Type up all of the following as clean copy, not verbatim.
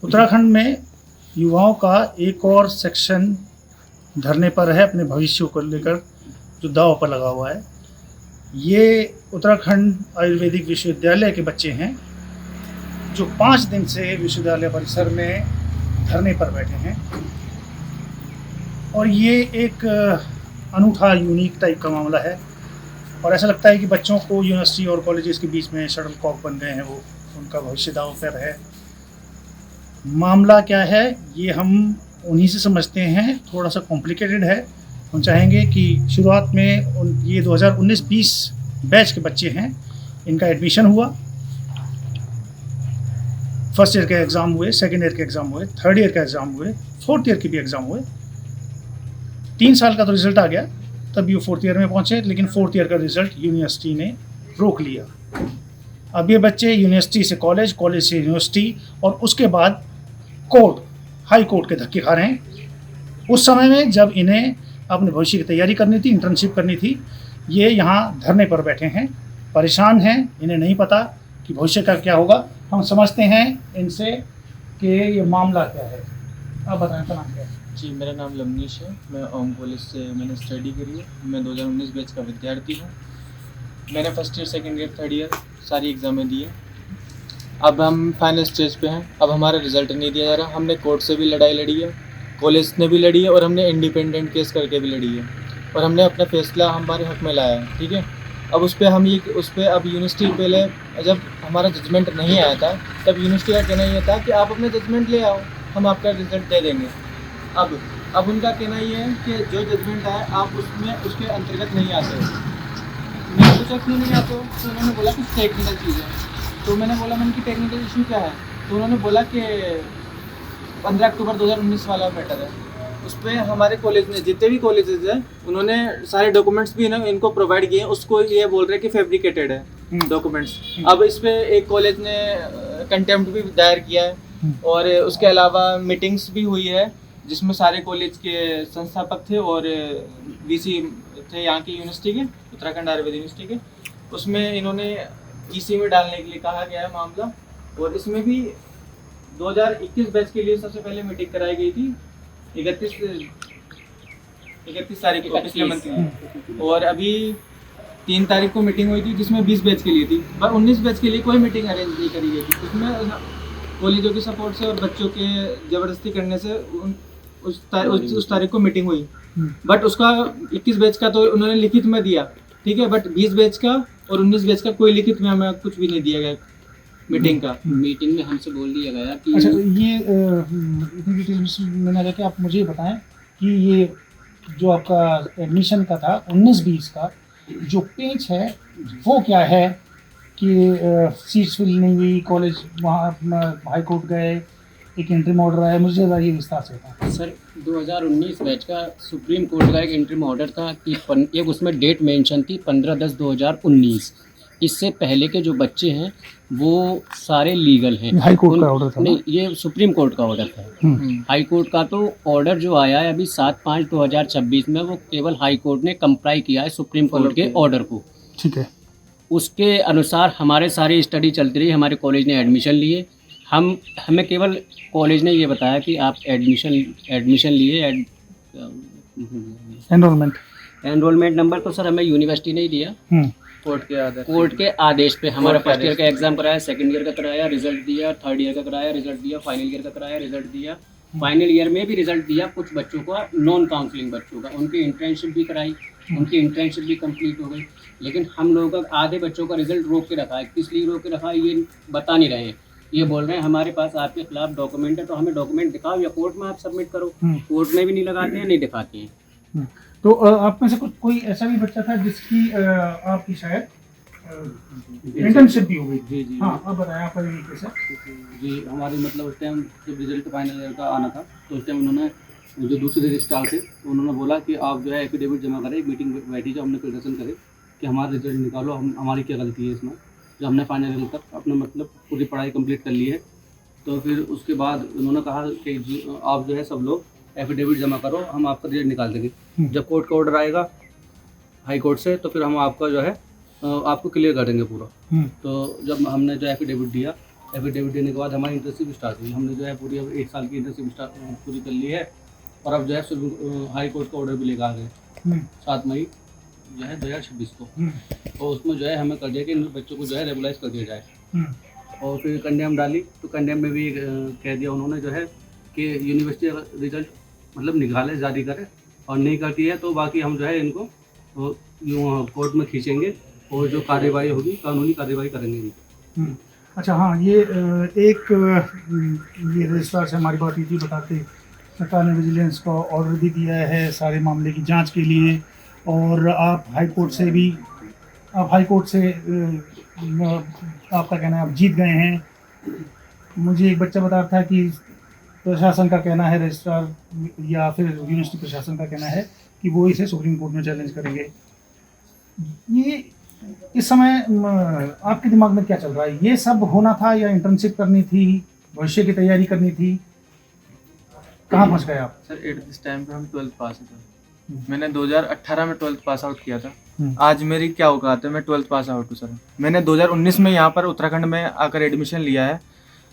उत्तराखंड में युवाओं का एक और सेक्शन धरने पर है, अपने भविष्य को लेकर जो दांव पर लगा हुआ है। ये उत्तराखंड आयुर्वेदिक विश्वविद्यालय के बच्चे हैं जो 5 दिन से विश्वविद्यालय परिसर में धरने पर बैठे हैं। और ये एक अनूठा यूनिक टाइप का मामला है और ऐसा लगता है कि बच्चों को यूनिवर्सिटी और कॉलेजेस के बीच में शटल कॉक बन गए हैं, वो उनका भविष्य दांव पर है। मामला क्या है ये हम उन्हीं से समझते हैं, थोड़ा सा कॉम्प्लिकेटेड है। हम चाहेंगे कि शुरुआत में ये 2019-20 बैच के बच्चे हैं, इनका एडमिशन हुआ, फर्स्ट ईयर के एग्ज़ाम हुए, सेकेंड ईयर के एग्ज़ाम हुए, थर्ड ईयर का एग्ज़ाम हुए, फोर्थ ईयर के भी एग्ज़ाम हुए। 3 साल का तो रिज़ल्ट आ गया, तभी वो फोर्थ ईयर में पहुँचे, लेकिन फोर्थ ईयर का रिज़ल्ट यूनिवर्सिटी ने रोक लिया। अब ये बच्चे यूनिवर्सिटी से कॉलेज, कॉलेज से यूनिवर्सिटी और उसके बाद कोर्ट, हाई कोर्ट के धक्के खा रहे हैं। उस समय में जब इन्हें अपने भविष्य की तैयारी करनी थी, इंटर्नशिप करनी थी, ये यहाँ धरने पर बैठे हैं, परेशान हैं, इन्हें नहीं पता कि भविष्य का क्या होगा। हम समझते हैं इनसे कि ये मामला क्या है। आप बताएं, आपका नाम क्या है? जी, मेरा नाम लवनीश है। मैं ओम कॉलेज से मैंने स्टडी करी है। मैं 2019 बैच का विद्यार्थी हूँ। मैंने first year, second year, third year सारी एग्ज़ामें दी है। अब हम फाइनल स्टेज पे हैं। अब हमारा रिज़ल्ट नहीं दिया जा रहा। हमने कोर्ट से भी लड़ाई लड़ी है, कॉलेज ने भी लड़ी है और हमने इंडिपेंडेंट केस करके भी लड़ी है और हमने अपना फैसला हमारे हक़ में लाया है, ठीक है। अब उस पर अब यूनिवर्सिटी पहले जब हमारा जजमेंट नहीं आया था तब यूनिवर्सिटी का कहना ये था कि आप अपने जजमेंट ले आओ, हम आपका रिज़ल्ट दे देंगे। अब उनका कहना ये है कि जो जजमेंट आए आप उसके अंतर्गत नहीं आते हो। मैंने पूछा क्यों नहीं आते हो, तो उन्होंने बोला कि टेक्निकल चीज़ है। तो मैंने बोला कि टेक्निकल इशू क्या है, तो उन्होंने बोला कि 15 अक्टूबर 2019 वाला मैटर है। उस पर हमारे कॉलेज ने, जितने भी कॉलेजेस हैं, उन्होंने सारे डॉक्यूमेंट्स भी इनको प्रोवाइड किए हैं। उसको ये बोल रहे हैं कि फैब्रिकेटेड है डॉक्यूमेंट्स। अब इस पर एक कॉलेज ने कंटेम्प्ट भी दायर किया है और उसके अलावा मीटिंग्स भी हुई है जिसमें सारे कॉलेज के संस्थापक थे और वीसी थे यहाँ की यूनिवर्सिटी के, उत्तराखंड आयुर्वेद यूनिवर्सिटी के। उसमें इन्होंने ईसी में डालने के लिए कहा गया है मामला। और इसमें भी 2021 बैच के लिए सबसे पहले मीटिंग कराई गई थी 31 तारीख को, पिछले मंथ में। और अभी 3 तारीख को मीटिंग हुई थी जिसमें 20 बैच के लिए थी, पर 19 बैच के लिए कोई मीटिंग अरेंज नहीं करी गई थी। उसमें कॉलेजों की सपोर्ट से और बच्चों के ज़बरदस्ती करने से उस तारीख को मीटिंग हुई। बट उसका 21 बैच का तो उन्होंने लिखित में दिया, ठीक है, बट 20 बैच का और 19 बैच का कोई लिखित में हमें कुछ भी नहीं दिया गया मीटिंग का। मीटिंग में हमसे बोल दिया गया कि अच्छा, ये इतनी डिटेल्स में ना जाके आप मुझे ये बताएं कि ये जो आपका एडमिशन का था 19-20 का जो पेज है वो क्या है कि सीट्स फिल नहीं हुई, कॉलेज वहाँ हाई कोर्ट गए, एक इंटरिम ऑर्डर आया, मुझे ज़रा ये विस्तार से बताएं। सर 2019 बैच का सुप्रीम कोर्ट का एक इंटरिम ऑर्डर था कि एक उसमें डेट मेंशन थी 15/10/2019। इससे पहले के जो बच्चे हैं वो सारे लीगल हैं। हाई कोर्ट का ऑर्डर था? नहीं, ये सुप्रीम कोर्ट का ऑर्डर था। हाई कोर्ट का तो ऑर्डर जो आया है अभी 7/5/2026 में, वो केवल हाई कोर्ट ने कंप्लाई किया है सुप्रीम कोर्ट के ऑर्डर को, ठीक है। उसके अनुसार हमारे सारी स्टडी चलती रही। हमारे कॉलेज ने एडमिशन लिए। हमें केवल कॉलेज ने ये बताया कि आप एडमिशन लिए, एनरोलमेंट नंबर तो सर हमें यूनिवर्सिटी ने ही दिया। कोर्ट के आदेश पे हमारा फर्स्ट ईयर का एग्जाम कराया, सेकंड ईयर का कराया, रिजल्ट दिया, थर्ड ईयर का कराया, रिजल्ट दिया, फाइनल ईयर का कराया, रिजल्ट दिया। फाइनल ईयर में भी रिजल्ट दिया। कुछ बच्चों का, नॉन काउंसलिंग बच्चों का, उनकी इंटर्नशिप भी कराई, उनकी इंटर्नशिप भी कंप्लीट हो गई। लेकिन हम लोगों का आधे बच्चों का रिजल्ट रोक के रखा है। किस लिए रोक के रखा है ये बता नहीं रहे हैं। ये बोल रहे हैं हमारे पास आपके खिलाफ डॉक्यूमेंट है, तो हमें डॉक्यूमेंट दिखाओ या कोर्ट में आप सबमिट करो। कोर्ट में भी नहीं लगाते हैं, नहीं दिखाते हैं। तो आप में से कोई ऐसा भी बच्चा था जिसकी आपकी शायद इंटर्नशिप भी हो गई? जी। हाँ, अब बताएं आपका ये कैसे? जी, हमारी मतलब उस टाइम जब रिजल्ट फाइनल ईयर का आना था तो उस टाइम उन्होंने, जो दूसरे रजिस्ट्रार थे, तो उन्होंने बोला कि आप जो है एफिडेविट जमा करें, एक मीटिंग बैठी जो हमने प्रदर्शन करे कि हमारा रिजल्ट निकालो, हमारी क्या गलती है इसमें, जो हमने फाइनल ईयर तक अपना मतलब पूरी पढ़ाई कंप्लीट कर ली है। तो फिर उसके बाद उन्होंने कहा कि आप जो है सब लोग एफिडेविट जमा करो, हम आपका रिजल्ट निकाल देंगे। जब कोर्ट का ऑर्डर आएगा हाई कोर्ट से तो फिर हम आपका जो है आपको क्लियर कर देंगे पूरा। तो जब हमने जो एफिडेविट दिया एफिडेविट देने के बाद हमारी इंटर्नशिप स्टार्ट हुई। हमने जो है पूरी अब 1 साल की इंटर्नशिप पूरी कर ली है और अब जो है हाई कोर्ट का ऑर्डर भी लेकर आ गए 7 मई जो है 2026 को। और उसमें जो है हमें कर दिया कि इन बच्चों को जो है रेगुलाइज कर दिया जाए। और फिर कंडेम डाली तो कंडेम में भी कह दिया उन्होंने जो है कि यूनिवर्सिटी रिजल्ट मतलब निकाले, जारी करे, और नहीं करती है तो बाकी हम जो है इनको यूँ कोर्ट में खींचेंगे और जो कार्यवाही होगी कानूनी कार्यवाही करेंगे इनको। अच्छा, हाँ, ये रजिस्ट्रार से हमारी बात हुई थी, बताते सरकार ने विजिलेंस को ऑर्डर भी दिया है सारे मामले की जांच के लिए, और आप हाई कोर्ट से आपका कहना है आप जीत गए हैं। मुझे एक बच्चा बता रहा था कि प्रशासन का कहना है, रजिस्ट्रार या फिर यूनिवर्सिटी प्रशासन का कहना है कि वो इसे सुप्रीम कोर्ट में चैलेंज करेंगे। ये इस समय आपके दिमाग में क्या चल रहा है? ये सब होना था या इंटर्नशिप करनी थी, भविष्य की तैयारी करनी थी? कहाँ फंस गए आप? सर एट दिस टाइम पे हम 12th पास है सर। मैंने 2018 में 12th पास आउट किया था। आज मेरी क्या औकात है, मैं 12th पास आउट हूँ सर। मैंने 2019 में यहाँ पर उत्तराखंड में आकर एडमिशन लिया है।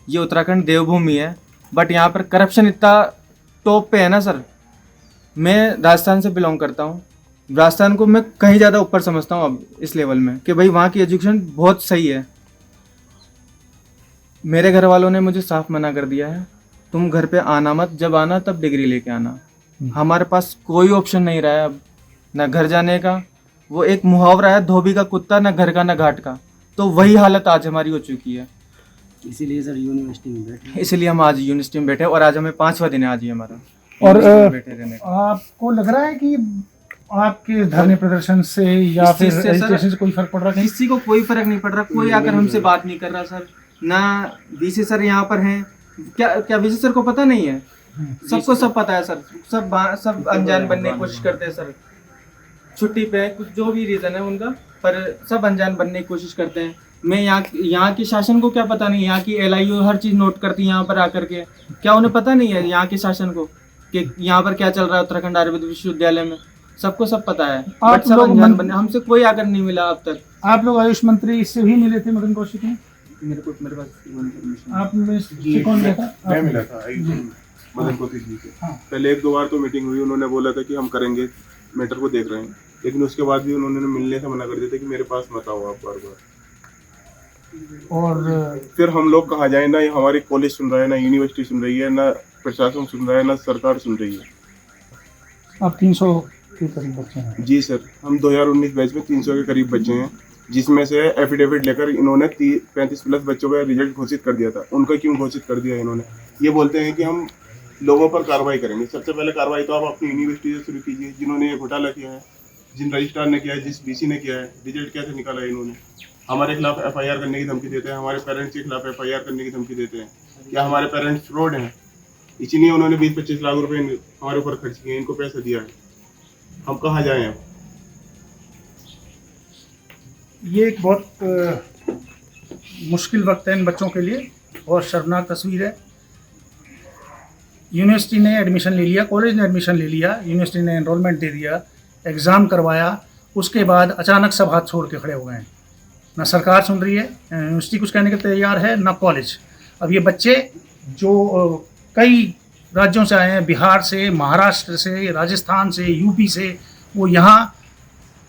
ये उत्तराखंड देवभूमि है, बट यहाँ पर करप्शन इतना टॉप पे है ना सर। मैं राजस्थान से बिलोंग करता हूँ, राजस्थान को मैं कहीं ज़्यादा ऊपर समझता हूँ अब इस लेवल में कि भाई वहाँ की एजुकेशन बहुत सही है। मेरे घर वालों ने मुझे साफ मना कर दिया है, तुम घर पे आना मत, जब आना तब डिग्री लेके आना। हमारे पास कोई ऑप्शन नहीं रहा है अब, ना घर जाने का। वो एक मुहावरा है, धोबी का कुत्ता, ना घर का ना घाट का। तो वही हालत आज हमारी हो चुकी है। इसीलिए सर यूनिवर्सिटी में बैठे, इसलिए हम आज यूनिवर्सिटी में बैठे, और आज हमें 5वां दिन है आज ही हमारा। और बैठे रहने का। आपको लग रहा है कि आपके धरने प्रदर्शन से या इस चीज़ फिर से सर- एजुकेशन से कोई फर्क पड़ रहा है? किसी को कोई फर्क नहीं पड़ रहा, कोई आकर हमसे बात नहीं कर रहा सर। ना वीसी सर यहाँ पर हैं, क्या वीसी सर को पता नहीं है? सबको सब पता है सर। सब अनजान बनने की कोशिश करते हैं सर। छुट्टी पे है, कुछ जो भी रीज़न है उनका, पर सब अनजान बनने की कोशिश करते हैं। मैं यहाँ की शासन को क्या पता नहीं, यहाँ की LIU हर चीज़ नोट करती है यहाँ पर आकर के। क्या उन्हें पता नहीं है यहाँ के शासन को कि यहाँ पर क्या चल रहा है उत्तराखंड आयुर्वेद विश्वविद्यालय में? सबको सब पता है, बट सब अनजान बनने। हमसे कोई आकर नहीं मिला अब तक। आप लोग आयुष मंत्री इससे भी मिले थे, मदन कौशिक में? मेरे पास इन्फॉर्मेशन। आप में से कौन गया था? मैं मिला था मदन कौशिक जी से। हाँ। पहले 1-2 बार तो मीटिंग हुई, उन्होंने बोला था कि हम करेंगे, मैटर को देख रहे हैं, लेकिन उसके बाद भी उन्होंने मिलने से मना कर दिया था कि मेरे पास मत आओ आप बार बार। और फिर हम लोग कहाँ जाए, ना हमारी कॉलेज सुन रहा है, ना यूनिवर्सिटी सुन रही है, ना प्रशासन सुन रहा है, ना सरकार सुन रही है। आप 300 के करीब बच्चे हैं? जी सर, हम 2019 बैच में 300 के करीब बच्चे हैं, जिसमें से एफिडेविट लेकर इन्होंने 35+ बच्चों का रिजल्ट घोषित कर दिया था। उनका क्यों घोषित कर दिया इन्होंने? ये बोलते हैं कि हम लोगों पर कार्रवाई करेंगे। सबसे पहले कार्रवाई तो आप अपनी यूनिवर्सिटी से शुरू कीजिए, जिन्होंने ये घोटाला किया है, जिन रजिस्ट्रार ने किया है, जिस BC ने किया है। रिजल्ट कैसे निकाला है इन्होंने? हमारे खिलाफ FIR करने की धमकी देते हैं, हमारे पेरेंट्स के खिलाफ FIR करने की धमकी देते हैं। क्या हमारे पेरेंट्स फ्रॉड हैं? इसीलिए उन्होंने 20-25 लाख रुपए हमारे ऊपर खर्च किए, इनको पैसा दिया है। हम कहाँ जाएं अब? ये एक बहुत मुश्किल वक्त है इन बच्चों के लिए, और शर्मनाक तस्वीर है। यूनिवर्सिटी ने एडमिशन ले लिया, कॉलेज ने एडमिशन ले लिया, यूनिवर्सिटी ने एनरोलमेंट दे दिया, एग्ज़ाम करवाया, उसके बाद अचानक सब हाथ छोड़ के खड़े हो गए हैं। ना सरकार सुन रही है, यूनिवर्सिटी कुछ कहने के तैयार है, ना कॉलेज। अब ये बच्चे जो कई राज्यों से आए हैं, बिहार से, महाराष्ट्र से, राजस्थान से, UP से, वो यहाँ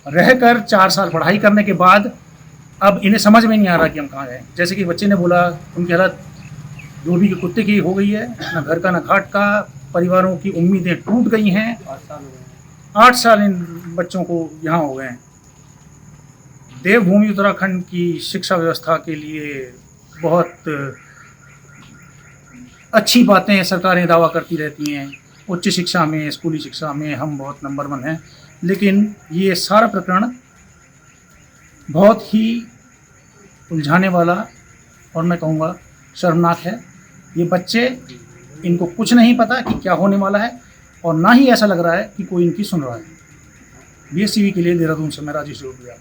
रहकर 4 साल पढ़ाई करने के बाद अब इन्हें समझ में नहीं आ रहा कि हम कहाँ जाएँ। जैसे कि बच्चे ने बोला, उनकी हालत धोबी के कुत्ते की हो गई है, ना घर का ना घाट का, परिवारों की उम्मीदें टूट गई हैं। 8 साल इन बच्चों को यहाँ हो गए हैं। देवभूमि उत्तराखंड की शिक्षा व्यवस्था के लिए बहुत अच्छी बातें सरकारें दावा करती रहती हैं, उच्च शिक्षा में, स्कूली शिक्षा में हम बहुत नंबर 1 हैं, लेकिन ये सारा प्रकरण बहुत ही उलझाने वाला और मैं कहूँगा शर्मनाक है। ये बच्चे, इनको कुछ नहीं पता कि क्या होने वाला है, और ना ही ऐसा लग रहा है कि कोई इनकी सुन रहा है। BSCV के लिए देहरादून से मैं राजेश जोगिया।